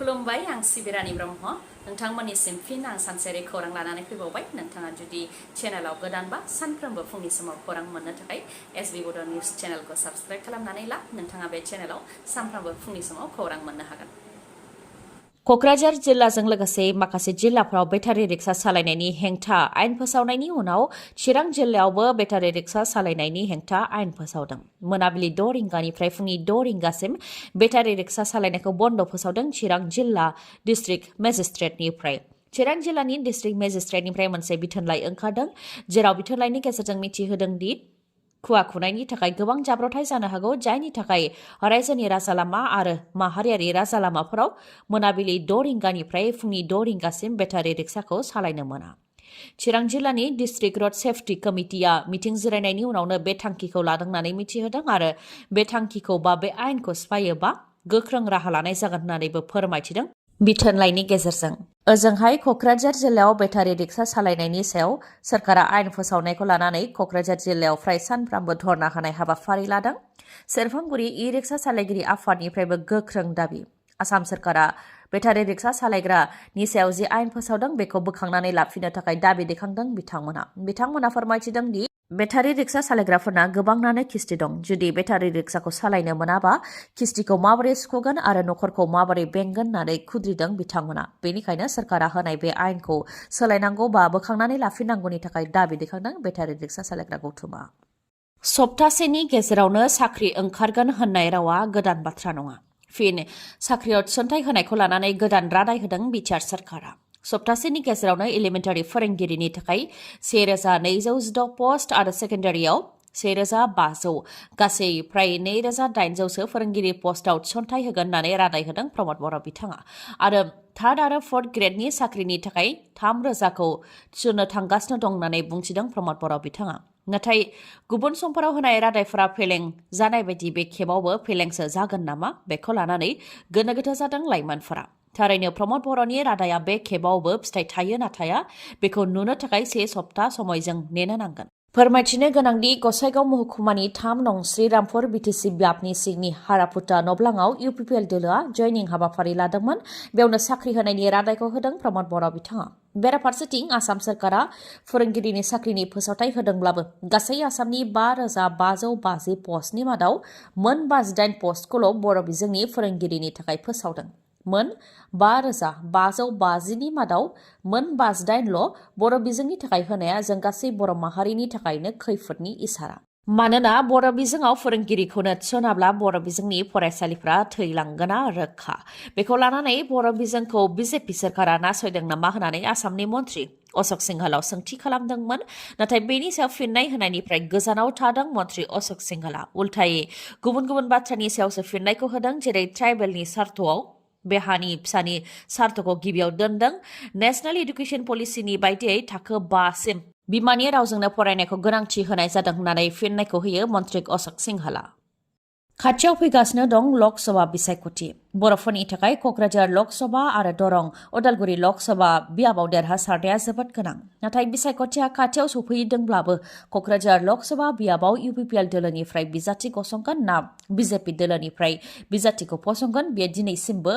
खुलुमबाय आं सिबिरानि ब्रह्म नोंथांमोननिसिम फिन आं सानसेयारि खौरां लानानै फैबावबाय नोंथाङा जुदि चेनेलाव गोदानबा सानफ्रोमबो फुंनि समाव खौरां मोननो थाखाय एसबी बड' निउज चेनेलखौ साबस्क्राइब खालामनानै ला नोंथाङा बे चेनेलाव सानफ्रोमबो फुंनि समाव खौरां मोननो हागोन। क'क्राझार जिल्लाजों लोगोसे माखासे जिल्लाफोराव बेटारि रिक्सा सालायनायनि हेंथा आयेन फोसावनायनि उनाव चिरां जिल्लायावबो बेटारि रिक्सा सालायनायनि हेंथा आयेन फोसावदों। मोनाबिलि 6 रिंगानिफ्राय फुंनि 6 रिंगासिम बेटारि रिक्सा सालायनायखौ बन्द फोसावदों चिरां जिल्ला डिस्ट्रिक्ट मेजिस्ट्रेटनिफ्राय। चिरां जिल्लानि डिस्ट्रिक्ट मेजिस्ट्रेटनिफ्राय मोनसे बिथोनलाइ ओंखारदों, जेराव बिथोनलाइनि गेजेरजों मिथिहोदों दि खुवा खुनायनि थाखाय गोबां जाब्रबथाय जानो हागौ, जायनि थाखाय रायजोनि राजालामा आरो माहारियारि राजालामाफोराव मोनाबिलि 6 रिंगानिफ्राय फुंनि 6 रिंगासिम बेटारि रिक्साखौ सालायनो मोना। चिरां जिल्लानि डिस्ट्रिक्ट रड सेफ्टि कमिटिया मिटिं जिरायनायनि उनावनो बे थांखिखौ लादों होननानै मिथिहोदों आरो बे थांखिखौ बा बे आयेनखौ सिफायोबा गोख्रों राहा लानाय जागोन होननानैबो फोरमायथिदों बिथोनलाइनि गेजेरजों। ओजोंहाय क'क्राझार जिल्लायाव बेटारि रिक्सा सालायनायनि सायाव सोरखारा आयेन फोसावनायखौ लानानै क'क्राझार जिल्लायाव फ्राय सानफ्रामबो धरना होनाय हाबाफारि लादों। सेरफांगुरि इ-रिक्सा सालायगिरि आफादनिफ्रायबो गोख्रों दाबि। आसाम सोरखारा बेटारि रिक्सा सालायग्रानि सायाव जि आयेन फोसावदों बेखौ बोखांनानै लाफिननो थाखाय दाबि दैखांदों बिथांमोना फोरमायथिदों दि बेटारि रिक्सा सालायग्राफोरना गोबांनानो किस्ति दं। जुदि बेटारि रिक्साखौ सालायनो मोनाबा किस्तिखौ माबोरै सुख'गोन आरो न'खरखौ माबोरै बेंगोन होननानै खुद्रिदों बिथांमोना। बेनिखायनो सोरखारा होनाय बे आयेनखौ सोलायनांगौ बा बोखांनानै लाफिननांगौनि थाखाय दाबि दैखांदों बेटारि रिक्सा सालायग्रा गौथुमा। सप्तासेनि गेजेरावनो साख्रि ओंखारगोन होननाय रावा गोदान बाथ्रा नङा। फिन साख्रियाव थिसनथाइ होनायखौ लानानै गोदान रादाय होदों बिटिआर सोरखारा। सप्तासेनि गेजेरावनो एलिमेन्टारि फोरोंगिरिनि थाखाय 1216 पस्ट आरो सेकेन्डारियाव 1500 गासै फ्राय 2800सो फोरोंगिरि पस्टआव थिसनथाइ होगोन होननानै रादाय होदों प्रमद बर' बिथाङा। आरो थार्ड आरो फर्थ ग्रेडनि साख्रिनि थाखाय 3000खौ थिसननो थांगासिनो दं होननानै बुंथिदों प्रमद बर' बिथाङा। नाथाय गुबुन समफोराव होनाय रादायफोरा फेलें जानाय बायदि बे खेबावबो फेलेंसो जागोन नामा, बेखौ लानानै गोनो गोथो जादों लाइमोनफोरा। थारैनो प्रमद बर'नि रादाया बे खेबावबो फिथाइ थायो ना थाया बेखौ नुनो थाखाय 1 सप्ता समय जों नेनो नांगोन। फोरमायथिनो गोनांदि गसाइगाव महकुमानि 3 नं श्रीरामपुर बिटिसि ब्याबनि सिंनि हारापुटा नब्लाङाव इउपिपिएल दोलोआ जयनिं हाबाफारि लादोंमोन। बेयावनो साख्रि होनायनि रादायखौ होदों प्रमद बर' बिथाङा। बेराफारसेथिं आसाम सोरखारा फोरोंगिरिनि साख्रिनि फोसावथाइ होदोंब्लाबो गासै आसामनि 5550 पस्टनि मादाव मोन 58 पस्टखौल' बर' बिजोंनि फोरोंगिरिनि थाखाय फोसावदों। मोन 5550नि मादाव मोन 58ल' बर' बिजोंनि थाखाय होनाया जों गासै बर' माहारिनि थाखायनो खैफोदनि इसारा। मानोना बर' बिजोङाव फोरोंगिरिखौनो थिसनाब्ला बर' बिजोंनि फरायसालिफ्रा थैलांगोना रोखा। बेखौ लानानै बर' बिजोंखौ बिजेपि सोरखारा नासयदों नामा होननानै आसामनि मन्त्रि अशोक सिंहालाव सोंथि खालामदोंमोन। नाथाय बेनि सायाव फिननाय होनायनिफ्राय गोजानाव थादों मन्त्रि अशोक सिंहाला। उल्थायै गुबुन गुबुन बाथ्रानि सायावसो फिननायखौ होदों, जेरै ट्राइबेलनि सार्थआव बे हानि फिसानि सार्थखौ गिबियाव दोनदों। नेशनेल इडुकेसन पलिसिनि बायदियै थाखो 5 सिम बिमानि रावजोंनो फरायनायखौ गोनांथि होनाय जादों होननानै फिननायखौ होयो मन्त्रि अशोक सिंहाला। खाथियाव फैगासिनो दं लकसभा बिसायख'थि। बर'फोरनि थाखाय क'क्राझार लकसभा आरो दरं उदालगुरि लकसभा बियाबाव देरहासारनाया जोबोद गोनां। नाथाय बिसायख'थिया खाथियाव सौफैदोंब्लाबो क'क्राझार लकसभा बियाबाव इउपिपिएल दोलोनिफ्राय बिजाथि गसंगोन ना बिजेपि दोलोनिफ्राय बिजाथिखौ फसंगोन, बेयो दिनैसिमबो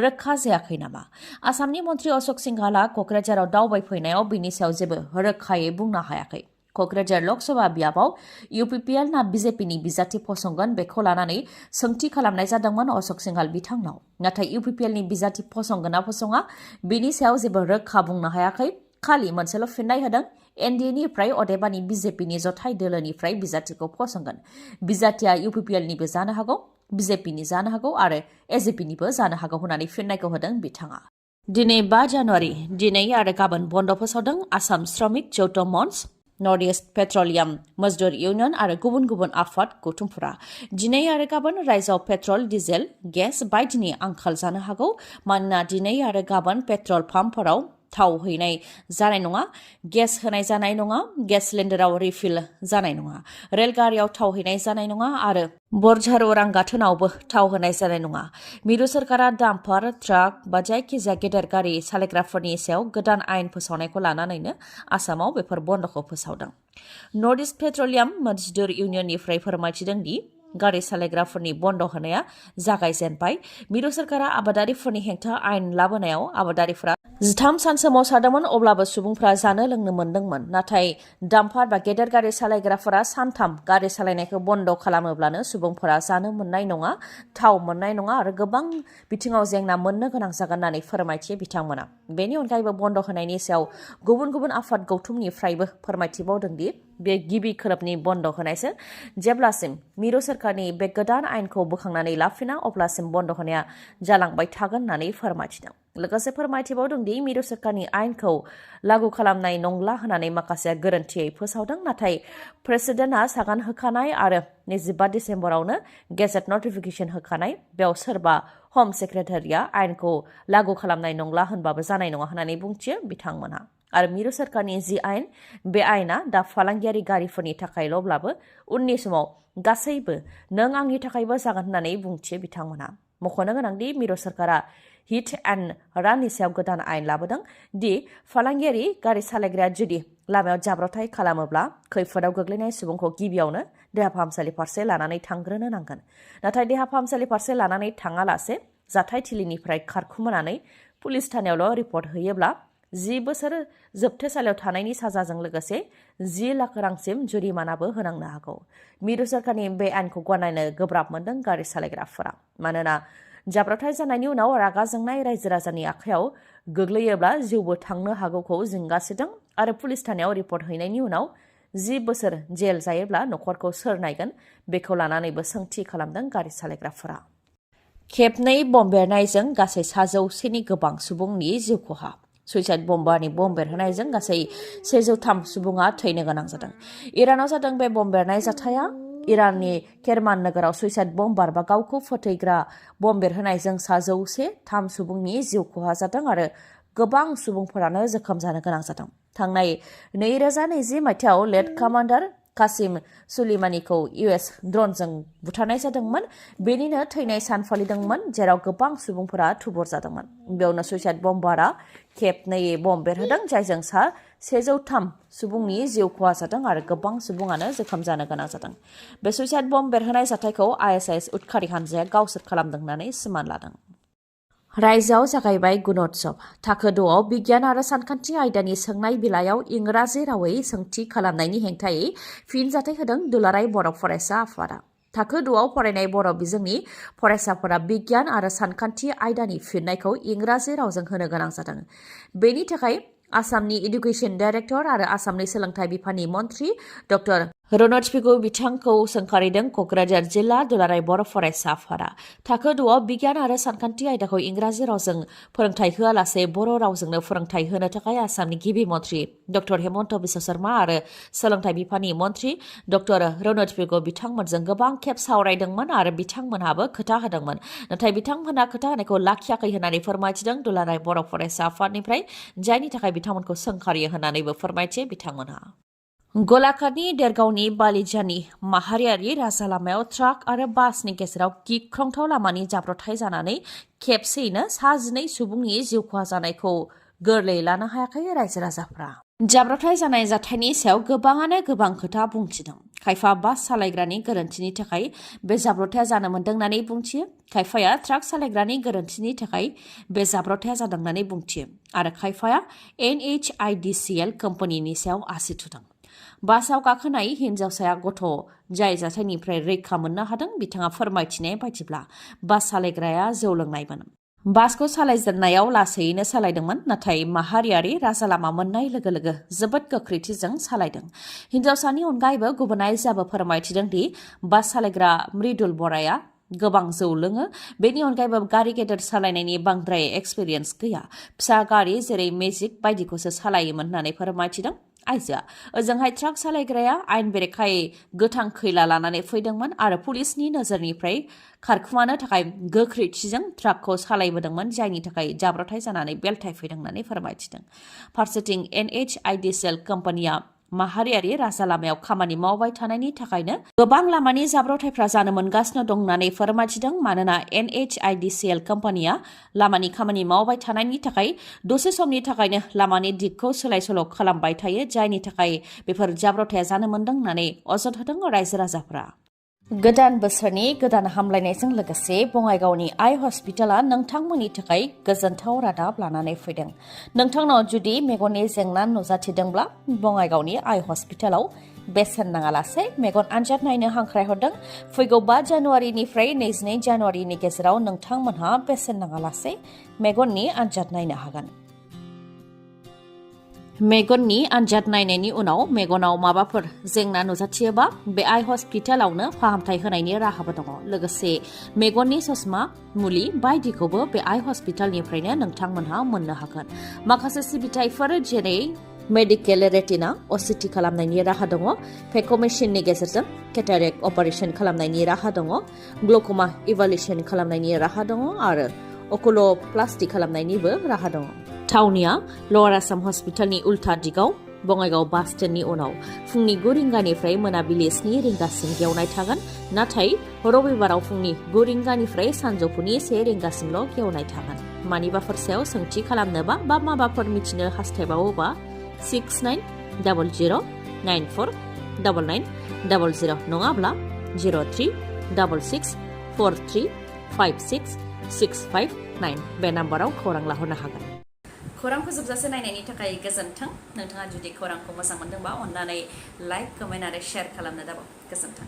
रोखा जायाखै नामा? आसामनि मन्त्रि अशोक सिंहाला क'क्राझाराव दावबायफैनायाव बेनि सायाव जेबो रोखायै बुंनो हायाखै। क'क्राझार लकसभा बियाबाव इउपिपिएल ना बिजेपिनि बिजाथि फसंगोन बेखौ लानानै सोंथि खालामनाय जादोंमोन अशोक सिंहाल बिथांनाव। नाथाय इउपिपिएलनि बिजाथि फसंगोन ना फसङा बेनि सायाव जेबो रोखा बुंनो हायाखै। खालि मोनसेल' फिननाय होदों, एनडिएनिफ्राय अदेबानि बिजेपिनि जथाय दोलोनिफ्राय बिजाथिखौ फसंगोन। बिजाथिया इउपिपिएलनिबो जानो हागौ, बिजेपिनि जानो हागौ आरो एजेपिनिबो जानो हागौ होननानै फिननायखौ होदों बिथाङा। दिनै 5 जानुवारि दिनै आरो गाबोन बन्द फोसावदों आसाम श्रमिक यौथ मन्च, नर्थ इस्ट पेट्रलियाम मजदुर इउनियन आरो गुबुन गुबुन आफाद गौथुमफोरा। दिनै आरो गाबोन रायजोआव पेट्रल, डिजेल, गेस बायदिनि आंखाल जानो हागौ। मानोना दिनै आरो गाबोन पेट्रल पाम्पफोराव थाव हैनाय जानाय नङा, गेस होनाय जानाय नङा, गेस सिलिन्डाराव रिफिल जानाय नङा, रेलगारियाव थाव हैनाय जानाय नङा आरो बरझार उरां गाथोनावबो थाव होनाय जानाय नङा। मिरु सोरखारा डाम्पार, ट्राक बा जायखिजाया गेदेर गारि सालायग्राफोरनि सायाव गोदान आयेन फोसावनायखौ लानानैनो आसामाव बेफोर बन्द'खौ फोसावदों। नर्थ इस्ट पेट्रलियाम मजदुर इउनियननिफ्राय फोरमायथिदों दि गारि सालायग्राफोरनि बन्द होनाया जागायजेनबाय। मिरु सरकारा आबादारिफोरनि हेंथा आयेन लाबोनायाव आबादारिफोरा 13 सान सोमावसारदोंमोन, अब्लाबो सुबुंफोरा जानो लोंनो मोनदोंमोन। नाथाय डाम्पार बा गेदेर गारि सालायग्राफोरा सानथाम गारि सालायनायखौ बन्द खालामोब्लानो सुबुंफोरा जानो मोननाय नङा, थाव मोननाय नङा आरो गोबां बिथिङाव जेंना मोननो गोनां जागोन होननानै फोरमायथियो बिथांमोना। बेनि अनगायैबो बन्द होनायनि सायाव गुबुन गुबुन आफाद गौथुमनिफ्रायबो फोरमायथिबावदों दि बे गिबि खोलोबनि बन्द होनायसो। जेब्लासिम मिरु सोरखारनि बे गोदान आयेनखौ बोखांनानै लाफिना अब्लासिम बन्द होनाया जालांबाय थागोन होननानै फोरमायथिदों। लोगोसे फोरमायथिबावदों दि मिरु सोरखारनि आयेनखौ लागू खालामनाय नंला होननानै माखासेया गोरोन्थियै फोसावदों। नाथाय प्रेसिडेन्टआ सागान होखानाय आरो 25 डिसेम्बरावनो गेजेट नटिफिकेशन होखानाय, बेयाव सोरबा हम सेक्रेटारिया आयेनखौ लागू खालामनाय नंला होनबाबो जानाय नङा होननानै बुंथियो बिथांमोनहा। आरो मिरु सोरखारनि जि आयेन, बे आयेना दा फालांगियारि गारिफोरनि थाखायल'ब्लाबो उननि समाव गासैबो नों आंनि थाखायबो जागोन होननानै बुंथियो बिथांमोनहा। मख'नो गोनांदि मिरु सोरखारा हिट एन्ड राननि सायाव गोदान आयेन लाबोदों दि फालांगियारि गारि सालायग्राया जुदि लामायाव जाब्रबथाय खालामोब्ला खैफोदाव गोग्लैनाय सुबुंखौ गिबियावनो देहा फाहामसालि फारसे लानानै थांग्रोनो नांगोन। नाथाय देहा फाहामसालि फारसे लानानै थाङालासे जाथायथिलिनिफ्राय खारखुमानानै पुलिस थानायावल' रिपर्ट होयोब्ला 10 बोसोर जोबथेसालियाव थानायनि साजाजों लोगोसे 10 लाख रांसिम जुरिमानाबो होनांनो हागौ। मिरु सोरखारनि बे आयेनखौ गनायनो गोब्राब मोनदों गारि सालायग्राफोरा। मानोना जाब्रबथाय जानायनि उनाव रागा जोंनाय रायजो राजानि आखायाव गोग्लैयोब्ला जिउबो थांनो हागौखौ जिंगासिदों आरो पुलिस थानायाव रिपर्ट हैनायनि उनाव 10 बोसोर जेल जायोब्ला नखरखौ सोर नायगोन, बेखौ लानानैबो सोंथि खालामदों गारि सालायग्राफोरा। खेबनै बम बेरनायजों गासै 100नि गोबां सुबुंनि जिउ खहा। सुइसाइड बम्बारनि बम बेरहोनायजों गासै 103 सुबुङा थैनो गोनां जादों। इरानाव जादों बे बम बेरनाय जाथाया। इराननि केरमान नोगोराव सुइसाइड बम्बार बा गावखौ फोथैग्रा बम बेरहोनायजों 103 सुबुंनि जिउ खहा जादों आरो गोबां सुबुंफोरानो जोखोम जानो गोनां जादों। थांनाय 2020 मायथाइयाव लेट कामान्डार कासिम सुलेमानिखौ US ड्रनजों बुथारनाय जादोंमोन। बेनिनो थैनाय सान फालिदोंमोन, जेराव गोबां सुबुंफोरा थुबुर जादोंमोन। बेयावनो सुइसाइड बम्बारा खेबनै बम बेरहोदों, जायजों 103 सुबुंनि जिउ खहा जादों आरो गोबां सुबुङानो जोखोम जानो गोनां जादों। बे सुइसाइड बम बेरहोनाय जाथायखौ ISIS उदखारि हानजाया गावसोर खालामदों होननानै सिमान लादों। रायजोआव जागायबाय गुणोत्सव। थाखो 2आव बिगियान आरो सानखान्थि आयदानि सोंनाय बिलाइयाव इंराजि रावै सोंथि खालामनायनि हेंथायै फिनजाथाय होदों दुलाराय बर' फरायसा आफादा। थाखो 2आव फरायनाय बर' बिजोंनि फरायसाफोरा बिगियान आरो सानखान्थि आयदानि फिननायखौ इंराजि रावजों होनो गोनां जादों। बेनि थाखाय आसामनि इडुकेसन डाइरेक्टर आरो आसामनि सोलोंथाइ बिफाननि मन्थ्रि डक्टर रनज पेगु बिथांखौ सोंखारिदों क'क्राझार जिल्ला दुलाराय बर' फरायसा आफादा। थाखो 2आव बिगियान आरो सानखान्थि आयदाखौ इंराजि रावजों फोरोंथाय होआलासे बर' रावजोंनो फोरोंथाय होनो थाखाय आसामनि गिबि मन्थ्रि डक्टर हेमन्त बिश्व शर्मा आरो सोलोंथाइ बिफाननि मन्थ्रि डक्टर रनज पेगु बिथांमोनजों गोबां खेब सावरायदोंमोन आरो बिथांमोनहाबो खोथा होदोंमोन। नाथाय बिथांमोनहा खोथा होनायखौ लाखियाखै होननानै फोरमायथिदों दुलाराय बर' फरायसा आफादनिफ्राय, जायनि थाखाय बिथांमोनखौ सोंखारियो होननानैबो फोरमायथियो बिथांमोनहा। गलाघाटनि देरगावनि बालिजानि माहारियारि राजा लामायाव ट्राक आरो बासनि गेजेराव गिख्रंथाव लामानि जाब्रबथाय जानानै खेबसेयैनो 12 सुबुंनि जिउ खहा जानायखौ गोरलैयै लानो हायाखै रायजो राजाफ्रा। जाब्रबथाय जानाय जाथायनि सायाव गोबाङानो गोबां खोथा बुंथिदों। खायफा बास सालायग्रानि गोरोन्थिनि थाखाय बे जाब्रबथाया जानो मोन्दों होननानै बुंथियो, खायफाया ट्राक सालायग्रानि गोरोन्थिनि थाखाय बे जाब्रबथाया जादों होननानै बुंथियो आरो खायफाया NHIDCL कम्पानिनि सायाव आसि थुदों। बासाव गाखोनाय हिन्जावसाया गथ' जाय जाथायनिफ्राय रैखा मोननो हादों। बिथाङा फोरमायथिनाय बायदिब्ला बास सालायग्राया जौ लोंनायमोन। बासखौ सालायजेननायाव लासैयैनो सालायदोंमोन, नाथाय माहारियारि राजा लामा मोननाय लोगो लोगो जोबोद गोख्रैथिजों सालायदों। हिन्जावसानि अनगायैबो गुबुन आइजोआबो फोरमायथिदों दि बास सालायग्रा मृदुल बराया गोबां जौ लोङो। बेनि अनगायैबो गारि गेदेर सालायनायनि बांद्राय एक्सपिरियेन्स गैया। फिसा गारि जेरै मेजिक बायदिखौसो सालायोमोन होननानै फोरमायथिदों आइजोआ। ओजोंहाय ट्राक सालायग्राया आयेन बेरेखायै गोथां खैला लानानै फैदोंमोन आरो पुलिसनि नोजोरनिफ्राय खारखुमानो थाखाय गोख्रैथिजों ट्राकखौ सालायबोदोंमोन, जायनि थाखाय जाब्रबथाय जानानै बेलथाय फैदों होननानै फोरमायथिदों। फारसेथिं NHIDCL कम्पानिया माहारियारि राजा लामायाव खामानि मावबाय थानायनि थाखायनो गोबां लामानि जाब्रबथायफ्रा जानो मोनगासिनो दं होननानै फोरमायथिदों। मानोना NHIDCL कम्पानिया लामानि खामानि मावबाय थानायनि थाखाय दसे समनि थाखायनो लामानि दिगखौ सोलाय सोल' खालामबाय थायो, जायनि थाखाय बेफोर जाब्रबथाया जानो मोन्दों होननानै अजद होदों रायजो राजाफ्रा। गोदान बोसोरनि गोदान हामलायनायजों लोगोसे बङाइगावनि आइ हस्पिटाला नोंथांमोननि थाखाय गोजोनथाव रादाब लानानै फैदों। नोंथांनाव जुदि मेगननि जेंना नुजाथिदोंब्ला बङाइगावनि आइ हस्पिटालाव बेसेन नाङालासे मेगन आनजाद नायनो हांख्रायहरदों। फैगौ 5 जानुवारिनिफ्राय 22 जानुवारिनि गेजेराव नोंथांमोनहा बेसेन नाङालासे मेगननि आनजाद नायनो हागोन। मेगननि आनजाद नायनायनि उनाव मेगनाव माबाफोर जेंना नुजाथियोबा बे आइ हस्पिटालावनो फाहामथाय होनायनि राहाबो दङ। लोगोसे मेगननि ससमा, मुलि बायदिखौबो बे आइ हस्पिटालनिफ्रायनो नोंथांमोनहा मोननो हागोन। माखासे सिबिथायफोर जेरै मेडिकेल रेटिना असिटि खालामनायनि राहा दङ, फेक' मेसिननि गेजेरजों केटारेक्ट अपारेशन खालामनायनि राहा दङ, ग्लक'मा इभालुएसन खालामनायनि राहा दङ आरो अकुल'प्लास्टि खालामनायनिबो राहा दङ। थावनिया लवार आसाम हस्पिटालनि उल्था दिगाव बङाइगाव बास स्टेन्डनि उनाव फुंनि 9 रिंगानिफ्राय मोनाबिलि 7 रिंगासिम गेवनाय थागोन। नाथाय रबिबाराव फुंनि 9 रिंगानिफ्राय सानजौफुनि 1 रिंगासिमल' गेवनाय थागोन। मानिबाफोर सायाव सोंथि खालामनोबा बा माबाफोर मिथिनो हास्थायबावोबा 6900949900 नङाब्ला 0366435665 बे नाम्बाराव खौरां लाहरनो हागोन। खौरांखौ जोबजासे नायनायनि थाखाय गोजोन्थों। नोंथाङा जुदि खौरांखौ मोजां मोनदोंबा अन्नानै लाइक, कमेन्ट आरो शेयार खालामनो दाबाव। गोजोन्थों।